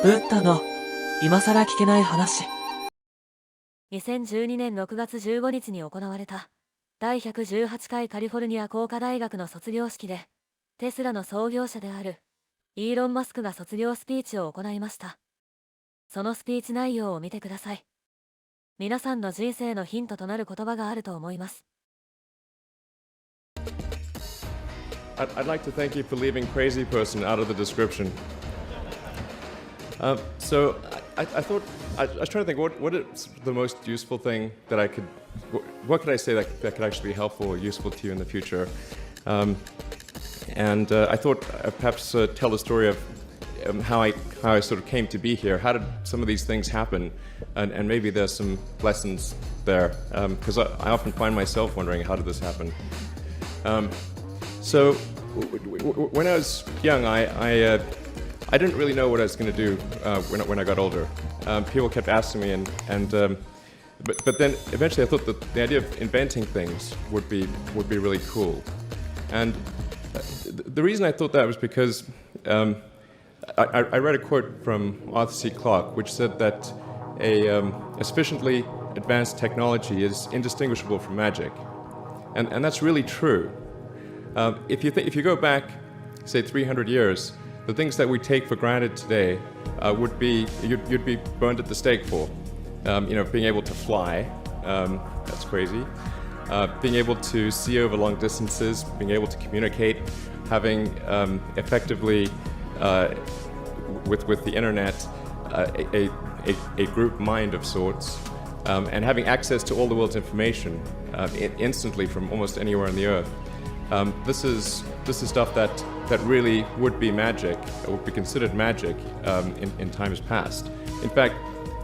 ブッダの今更聞けない話。2012年6月15日に行われた第118回カリフォルニア工科大学の卒業式で、テスラの創業者であるイーロン・マスクが卒業スピーチを行いました。そのスピーチ内容を見てください。皆さんの人生のヒントとなる言葉があると思います。I'd like to thank you for leaving crazy person out of the description. So I thought I was trying to think what is the most useful thing that I could, what could I say that could actually be helpful or useful to you in the future, and I thought perhaps tell the story of how I sort of came to be here. How did some of these things happen, and maybe there's some lessons there, because I often find myself wondering, how did this happen? So when I was young, I didn't really know what I was going to do when I got older. People kept asking me, but then eventually I thought that the idea of inventing things would be really cool. And the reason I thought that was because I read a quote from Arthur C. Clarke, which said that a sufficiently advanced technology is indistinguishable from magic, and that's really true. If you go back, say 300 years, the things that we take for granted today would be you'd be burned at the stake for. Being able to fly, that's crazy. Being able to see over long distances, being able to communicate, having effectively with the internet a group mind of sorts, and having access to all the world's information instantly from almost anywhere on the earth. This is stuff that really would be magic, or would be considered magic in times past. In fact,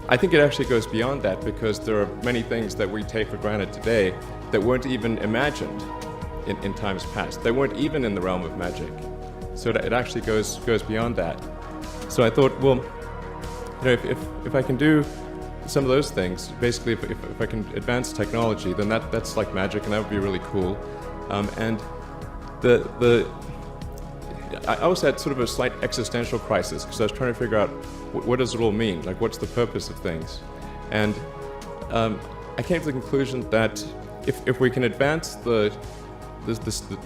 I think it actually goes beyond that, because there are many things that we take for granted today that weren't even imagined in times past. They weren't even in the realm of magic. So it actually goes beyond that. So I thought, well, if I can do some of those things, basically if I can advance technology, then that's like magic, and that would be really cool. And I also had sort of a slight existential crisis, because I was trying to figure out what does it all mean? Like, what's the purpose of things? And I came to the conclusion that if we can advance the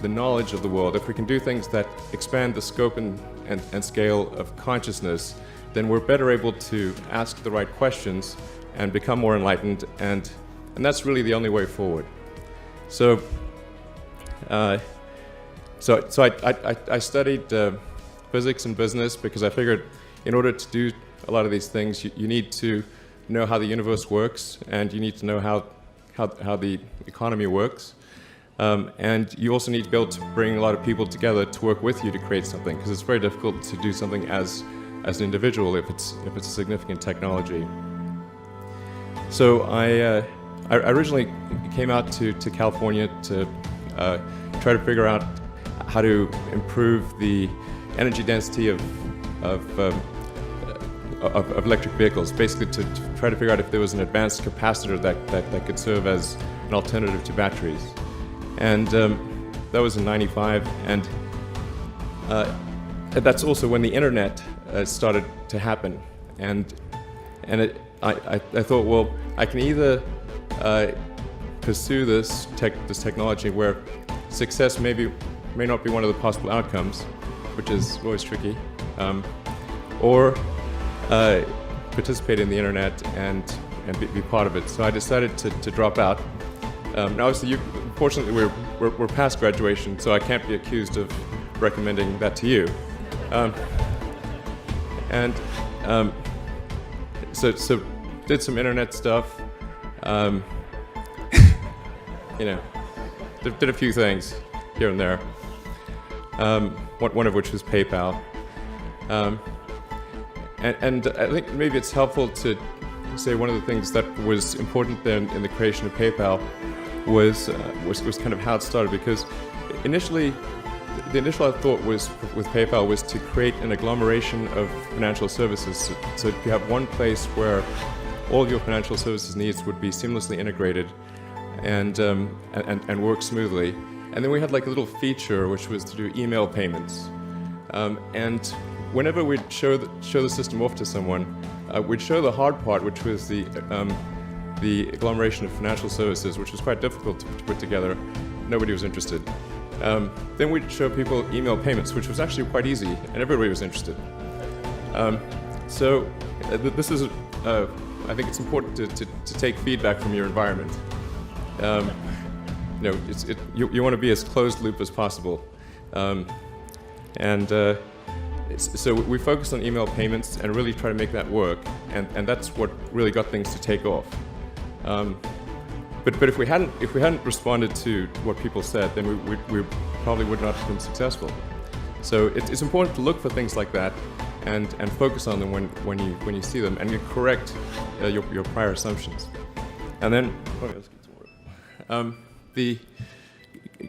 knowledge of the world, if we can do things that expand the scope and scale of consciousness, then we're better able to ask the right questions and become more enlightened, and that's really the only way forward. So I studied physics and business, because I figured in order to do a lot of these things, you need to know how the universe works, and you need to know how the economy works, and you also need to be able to bring a lot of people together to work with you to create something, because it's very difficult to do something as an individual if it's a significant technology. So I originally came out to California to try to figure out how to improve the energy density of electric vehicles, basically to try to figure out if there was an advanced capacitor that could serve as an alternative to batteries. And that was in '95, and that's also when the internet started to happen. And I thought, well, I can either pursue this technology where success may not be one of the possible outcomes, which is always tricky, or participate in the internet and be part of it. So I decided to drop out. Now, obviously, fortunately, we're past graduation, so I can't be accused of recommending that to you. So did some internet stuff. Did a few things here and there. One of which was PayPal. And I think maybe it's helpful to say one of the things that was important then in the creation of PayPal was kind of how it started, because initially the initial thought was with PayPal was to create an agglomeration of financial services, so you have one place where all of your financial services needs would be seamlessly integrated and work smoothly. And then we had like a little feature which was to do email payments, and whenever we'd show the system off to someone, we'd show the hard part, which was the agglomeration of financial services, which was quite difficult to put together. Nobody was interested. Then we'd show people email payments, which was actually quite easy, and everybody was interested. This is, I think it's important to take feedback from your environment. You want to be as closed loop as possible. So we focused on email payments and really try to make that work, and that's what really got things to take off. But if we hadn't responded to what people said, then we probably would not have been successful. So it's important to look for things like that and focus on them when you see them, and you correct your prior assumptions. And then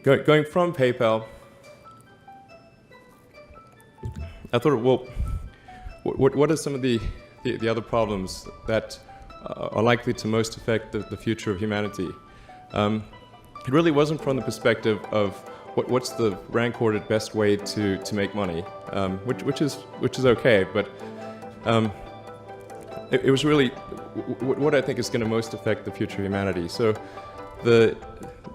going from PayPal, I thought, well, what are some of the other problems that are likely to most affect the future of humanity? It really wasn't from the perspective of what's the rank-ordered best way to make money, which is okay, but it was really what I think is going to most affect the future of humanity. So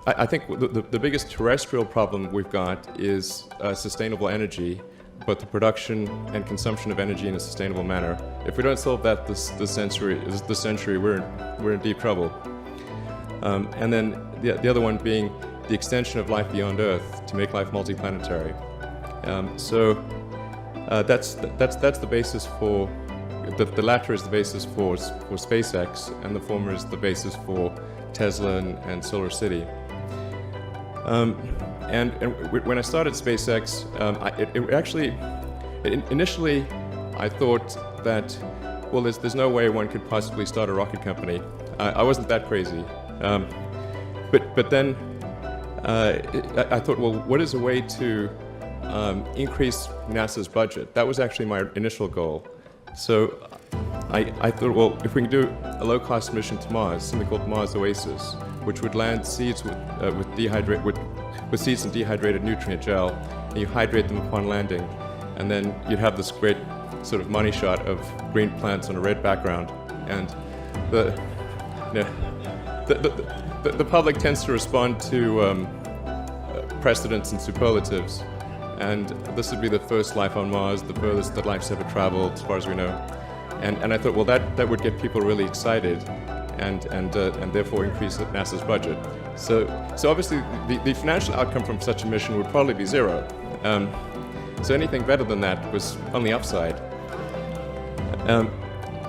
I think the biggest terrestrial problem we've got is sustainable energy, but the production and consumption of energy in a sustainable manner. If we don't solve that this century, we're in deep trouble. And then the other one being the extension of life beyond Earth to make life multiplanetary. That's the basis for the latter is the basis for SpaceX, and the former is the basis for Tesla and Solar City. And when I started SpaceX, initially I thought that, well, there's no way one could possibly start a rocket company. I wasn't that crazy. But then I thought, well, what is a way to increase NASA's budget? That was actually my initial goal. So I thought, well, if we can do a low-cost mission to Mars, something called Mars Oasis, which would land seeds with seeds and dehydrated nutrient gel, and you hydrate them upon landing, and then you'd have this great sort of money shot of green plants on a red background, and the public tends to respond to precedents and superlatives, and this would be the first life on Mars, the furthest that life's ever traveled, as far as we know, and I thought, well, that would get people really excited, and therefore increase NASA's budget. So obviously the financial outcome from such a mission would probably be zero. So anything better than that was on the upside.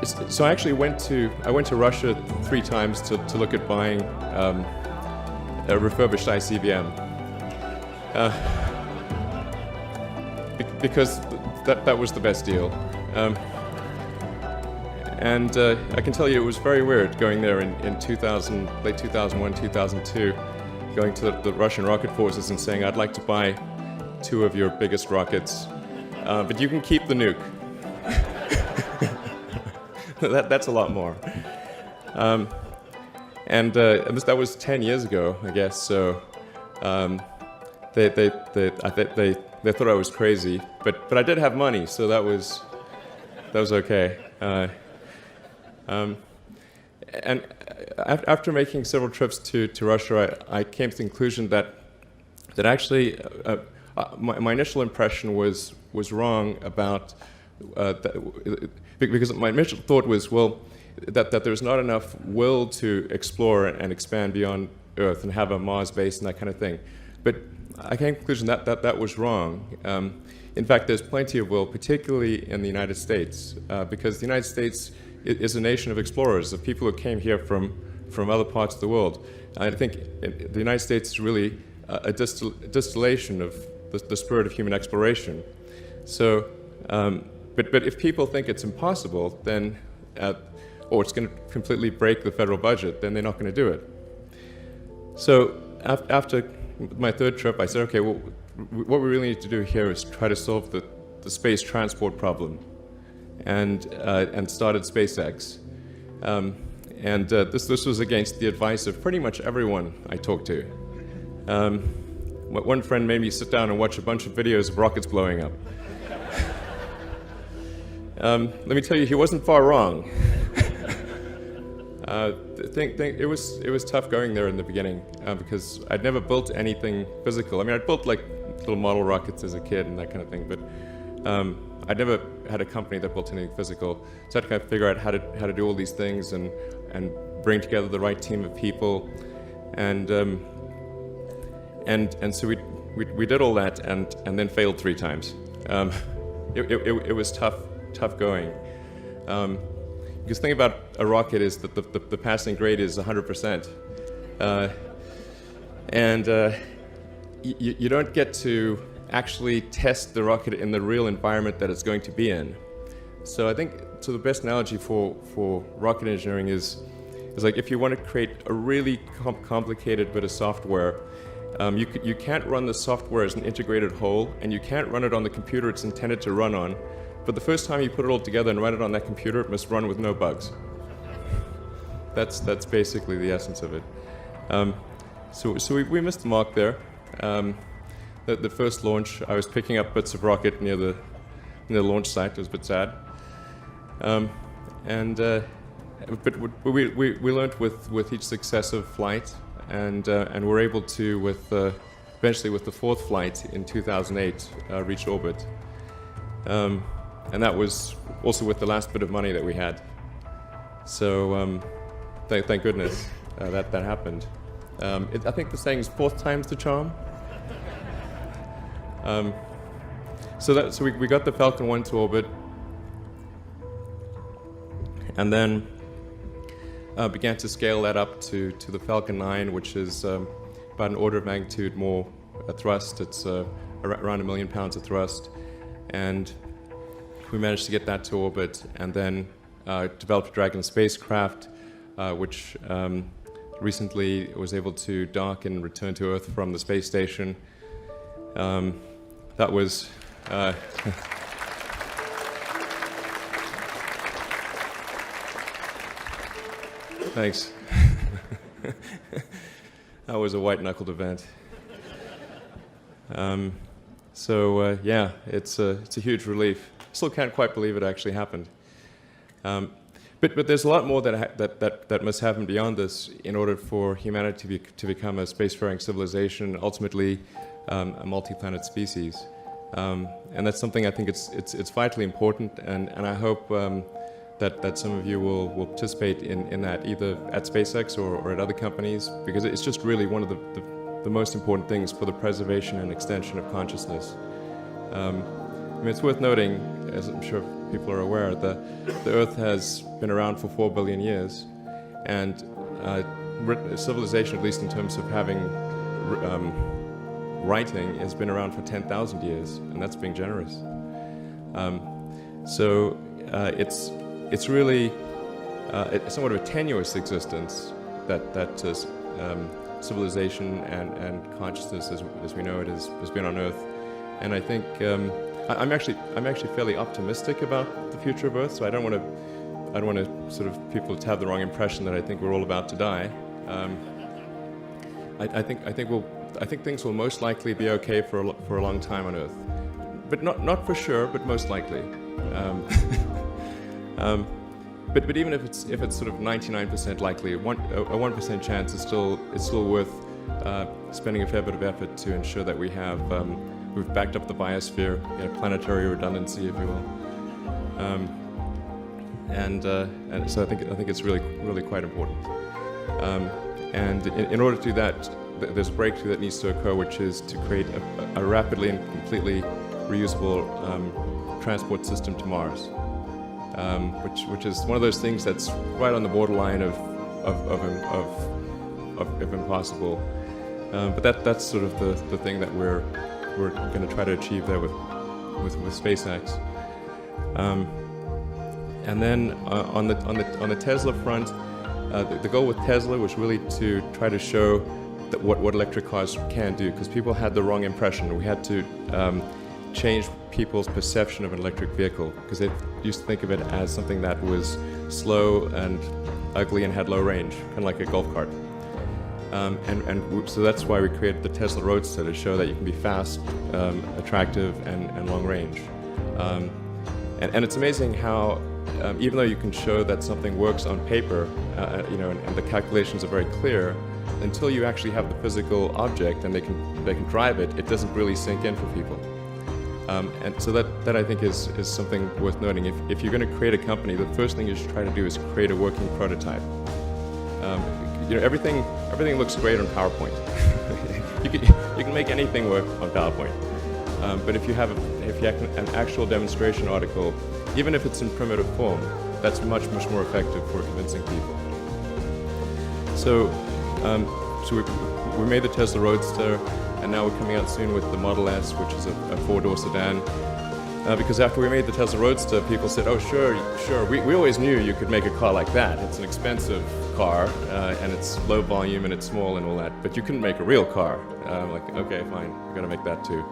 So I actually went to Russia 3 times to look at buying a refurbished ICBM, because that was the best deal. And I can tell you it was very weird going there in 2000, late 2001, 2002, going to the Russian rocket forces and saying, I'd like to buy 2 of your biggest rockets, but you can keep the nuke. That's a lot more. That was 10 years ago, I guess, so they thought I was crazy, but I did have money, so that was okay. And after making several trips to Russia, I came to the conclusion that actually my initial impression was wrong about because my initial thought was, well, that there's not enough will to explore and expand beyond Earth and have a Mars base and that kind of thing. But I came to the conclusion that was wrong. In fact, there's plenty of will, particularly in the United States, because the United States is a nation of explorers, of people who came here from other parts of the world. I think the United States is really a distillation of the spirit of human exploration. So, but if people think it's impossible, then, or it's going to completely break the federal budget, then they're not going to do it. So after my 3rd trip, I said, okay, well, what we really need to do here is try to solve the space transport problem, and started SpaceX. This was against the advice of pretty much everyone I talked to. One friend made me sit down and watch a bunch of videos of rockets blowing up. Let me tell you, he wasn't far wrong. It was tough going there in the beginning because I'd never built anything physical. I mean, I'd built like little model rockets as a kid and that kind of thing, but I'd never had a company that built anything physical. So I had to kind of figure out how to do all these things and bring together the right team of people, and so we did all that and then failed 3 times. It was tough going. Because the thing about a rocket is that the passing grade is 100%. You don't get to actually test the rocket in the real environment that it's going to be in. So I think the best analogy for rocket engineering is like if you want to create a really complicated bit of software, you can't run the software as an integrated whole, and you can't run it on the computer it's intended to run on. But the first time you put it all together and run it on that computer, it must run with no bugs. That's basically the essence of it. So we missed the mark there. The first launch, I was picking up bits of rocket near the launch site. It was a bit sad. But we learned with each successive flight, and were able to eventually with the 4th flight in 2008 reach orbit. And that was also with the last bit of money that we had. So thank goodness that happened. I think the saying is 4th time's the charm. So we got the Falcon 1 to orbit, and then began to scale that up to the Falcon 9, which is about an order of magnitude more thrust. It's around 1 million pounds of thrust, and we managed to get that to orbit, and then developed Dragon spacecraft, which recently was able to dock and return to Earth from the space station. That was thanks. That was a white-knuckled event. Yeah, it's a huge relief. Still can't quite believe it actually happened. But there's a lot more that must happen beyond this in order for humanity to become a spacefaring civilization, ultimately a multi-planet species. And that's something I think it's vitally important, and I hope that some of you will participate in that, either at SpaceX or at other companies, because it's just really one of the most important things for the preservation and extension of consciousness. I mean, it's worth noting, as I'm sure people are aware, the Earth has been around for 4 billion years, and civilization, at least in terms of having writing, has been around for 10,000 years, and that's being generous. It's really somewhat of a tenuous existence that civilization and consciousness, as we know it, has been on Earth, and I think I'm actually fairly optimistic about the future of Earth. So I don't want to sort of people to have the wrong impression that I think we're all about to die. I think things will most likely be okay for a long time on Earth, but not for sure, but most likely. But even if it's sort of 99% likely, a 1% chance is still worth spending a fair bit of effort to ensure that we've backed up the biosphere, planetary redundancy, if you will. And so I think it's really quite important. And in order to do that, there's a breakthrough that needs to occur, which is to create a rapidly and completely reusable transport system to Mars, which is one of those things that's right on the borderline of impossible. But that's sort of the thing that we're going to try to achieve there with SpaceX. And then on the Tesla front, the goal with Tesla was really to try to show that what electric cars can do, because people had the wrong impression. We had to change people's perception of an electric vehicle, because they used to think of it as something that was slow and ugly and had low range, kind of like a golf cart. So that's why we created the Tesla Roadster, to show that you can be fast, attractive, and long range. And it's amazing how, even though you can show that something works on paper, and the calculations are very clear, until you actually have the physical object and they can drive it, it doesn't really sink in for people. And so that I think is something worth noting. If you're going to create a company, the first thing you should try to do is create a working prototype. Everything looks great on PowerPoint. you can make anything work on PowerPoint. But if you have an actual demonstration article, even if it's in primitive form, that's much more effective for convincing people. So we made the Tesla Roadster, and now we're coming out soon with the Model S, which is a four-door sedan. Because after we made the Tesla Roadster, people said, "Oh, sure. We always knew you could make a car like that. It's an expensive car, and it's low volume and it's small and all that. But you couldn't make a real car." I'm like, "Okay, fine. We're gonna make that too."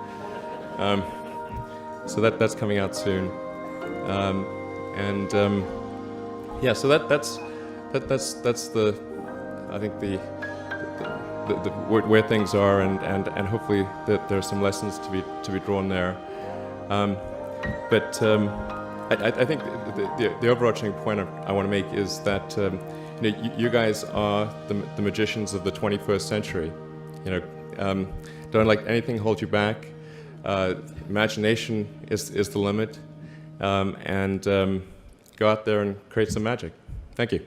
So that's coming out soon. So that's the I think the where things are, and hopefully that there are some lessons to be drawn there. But I think the overarching point I want to make is that you guys are the magicians of the 21st century. Don't let anything hold you back. Imagination is the limit, and go out there and create some magic. Thank you.